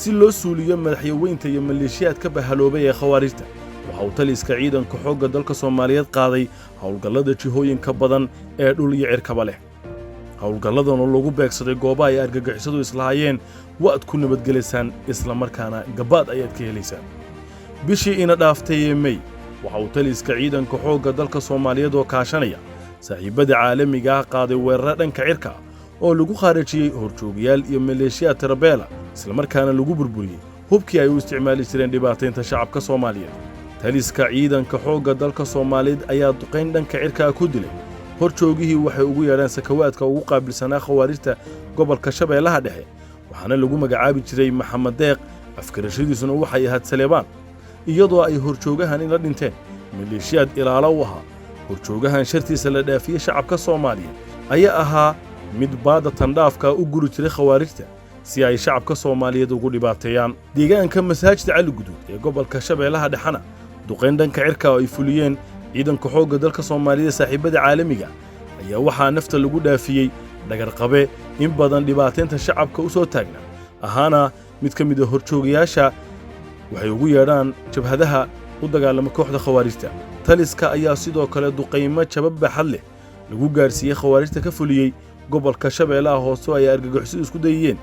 si loo suuliyo madaxyaweynta iyo maleeshiyaadka bahaloobay ee khawaarijta. waxa uu taliska ciidanka xoogga dalka Soomaaliyeed qaaday hawlgallada jihooyinka badan ee dhul iyo cirkaba leh. hawlgalladan oo lagu beegsaday goobaha ay argagixisadu islaayeen waad ku nabadgelaysaan isla markaana gabaad ayaad ka helaysaan. bishii ina dhaaftay ee May waxa uu taliska ciidanka xoogga dalka Soomaaliyeed oo kaashanaya saaxiibada caalamiga ah qaaday weerar dhanka cirka oo lagu khaarijiyay horjoogayaal iyo maleeshiyaad tirabeela isla markaana lagu burburiyay hubkii ay u isticmaali jireen dhibaateynta shacabka Soomaaliyeed. taliska ciidanka xoogga dalka Soomaaliyeed ayaa duqeyn dhanka cirka ku dilay horjoogihii waxay ugu yeedhaan sakawaadka ugu qaabilsanaa khawaarijta gobolka Shabeellaha Dhexe waxaana lagu magacaabi jiray Maxamed Deeq. afkarashadiisuna waxay ahayd Saleebaan iyadoo ay horjoogahan in la dhinteen maleeshiyaad ilaalo u ahaa. horjoogahan shartiisa la dhaafiyay shacabka Soomaaliyeed ayaa ahaa mid baada tandhaafka u guri jiray khawaarijta si ay shacabka Soomaaliyeed ugu dhibaateeyaan. deegaanka masaajidka Cali Guduud ee gobolka Shabeellaha Dhexena duqeyn dhanka cirka ay fuliyeen ciidanka xoogga dalka Soomaaliyeed saaxiibada caalamiga ayaa waxaa nafta lagu dhaafiyay dhagar qabe in badan dhibaateynta shacabka u soo taagna ahaana mid ka mid ah horjoogayaasha waxay ugu yeedhaan jabhadaha u dagaalama kooxda khawaarijta. taliska ayaa sidoo kale duqeymo jabab baxad leh lagu gaarsiiyay khawaarijta ka fuliyay gobolka Shabeellaha Hoose ay argagixisadu isku dayeen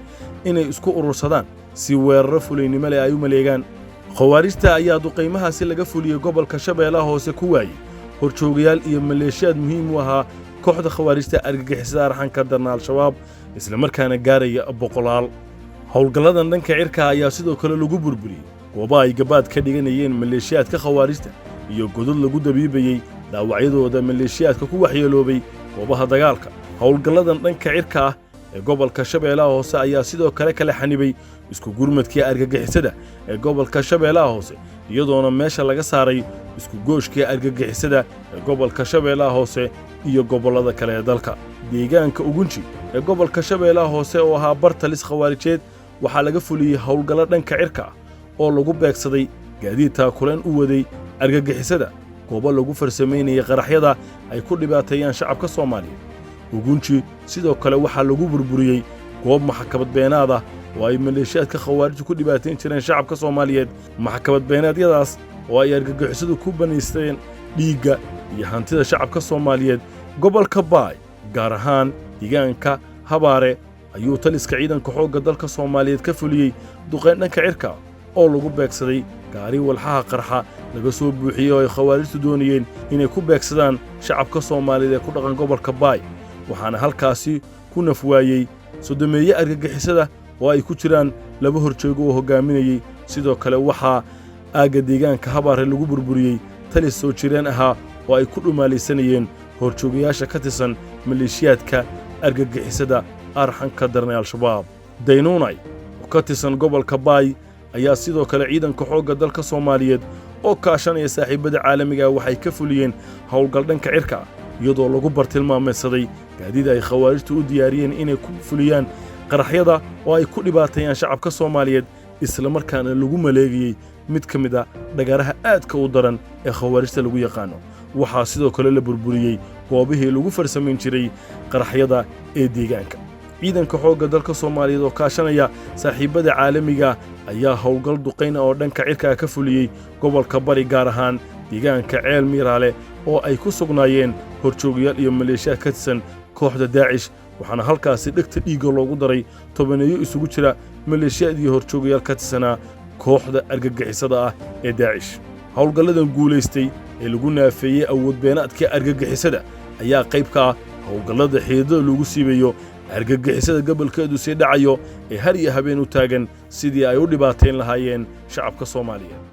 inay isku urursadaan si weerar fuliynimo leh ay u maleegaan. khawaarijta ayaa duqeymahaasi laga fuliyay gobolka Shabeellaha Hoose ku waayay horjoogayaal iyo maleeshiyaad muhiim u ahaa kooxda khawaarijta argagixisada arxanka darna Al-Shabaab isla markaana gaaraya boqolaal. hawlgalladan dhanka cirka ayaa sidoo kale lagu burburiyay goobaha ay gabaad ka dhiganayeen maleeshiyaadka khawaarijta iyo godad lagu dabiibayay dhaawacyadooda maleeshiyaadka ku waxyeeloobay goobaha dagaalka. hawlgalladan dhanka cirka ah ee gobolka Shabeellaha Hoose ayaa sidoo kale kala xanibay isku gurmadkii argagixisada ee gobolka Shabeellaha Hoose iyadoona meesha laga saaray isku gooshkii argagixisada ee gobolka Shabeellaha Hoose iyo gobollada kale ee dalka. deegaanka Ugunji ee gobolka Shabeellaha Hoose oo ahaa bartalis khawaarijeed waxaa laga fuliyay hawlgallo dhanka cirka ah oo lagu beegsaday gaadiid taakuleen u waday argagixisada goobo lagu farsameynayay qaraxyada ay ku dhibaateeyaan shacabka Soomaaliyeed. Ugunji sidoo kale waxaa lagu burburiyay goob maxkamad beenaad ah oo ay maleeshiyaadka khawaarijtu ku dhibaateyn jireen shacabka Soomaaliyeed. maxkamad beenaadyadaas oo ay argagixisadu ku banaysteen dhiigga iyo hantida shacabka Soomaaliyeed. gobolka Baay gaar ahaan deegaanka Habaare ayuu taliska ciidanka xoogga dalka Soomaaliyeed ka fuliyay duqeyn dhanka cirka oo lagu beegsaday gaari walxaha qarxa laga soo buuxiyay oo ay khawaarijtu doonayeen inay ku beegsadaan shacabka Soomaaliyeed ee ku dhaqan gobolka Baay waxaana halkaasi ku nafwaayay sodomeeye argagixisada oo ay ku jiraan laba horjoogo oo hogaaminayay. sidoo kale waxaa aaga deegaanka Habaare lagu burburiyay talis soo jireen ahaa oo ay ku dhumaalaysanayeen horjoogayaasha ka tirsan maleeshiyaadka argagixisada arxanka darna Al-Shabaab. Daynuunay oo ka tirsan gobolka Baay ayaa sidoo kale ciidanka xoogga dalka Soomaaliyeed oo kaashanaya saaxiibada caalamiga waxay ka fuliyeen hawlgal dhanka cirka iyadoo lagu bartilmaameedsaday gaadiid ay khawaarijtu u diyaariyeen inay ku fuliyaan qaraxyada oo ay ku dhibaateeyaan shacabka Soomaaliyeed isla markaana lagu maleegayay mid ka mid ah dhagaraha aadka u daran ee khawaarijta lagu yaqaano. waxaa sidoo kale la burburiyay goobihii lagu farsameyn jiray qaraxyada ee deegaanka. ciidanka xoogga dalka Soomaaliyeed oo kaashanaya saaxiibada caalamiga ayaa hawlgal duqeyna oo dhanka cirka ka fuliyay gobolka Bari gaar ahaan deegaanka Ceel Miiraale oo ay ku sugnaayeen horjoogayaal iyo maleeshiyaad ka tirsan kooxda Daacish waxaana halkaasi dhigta dhiiga loogu daray tobaneeyo isugu jira maleeshiyaad iyo horjoogayaal ka tirsanaa kooxda argagixisada ah ee Daacish. hawlgalladan guulaystay ee lagu naafeeyay awood beenaadka argagixisada ayaa qayb ka ah hawlgallada xiidada lagu siibayo argagixisada gobolkeedu sii dhacayo ee har iyo habeen u taagan sidii ay u dhibaateyn lahaayeen shacabka Soomaaliyeed.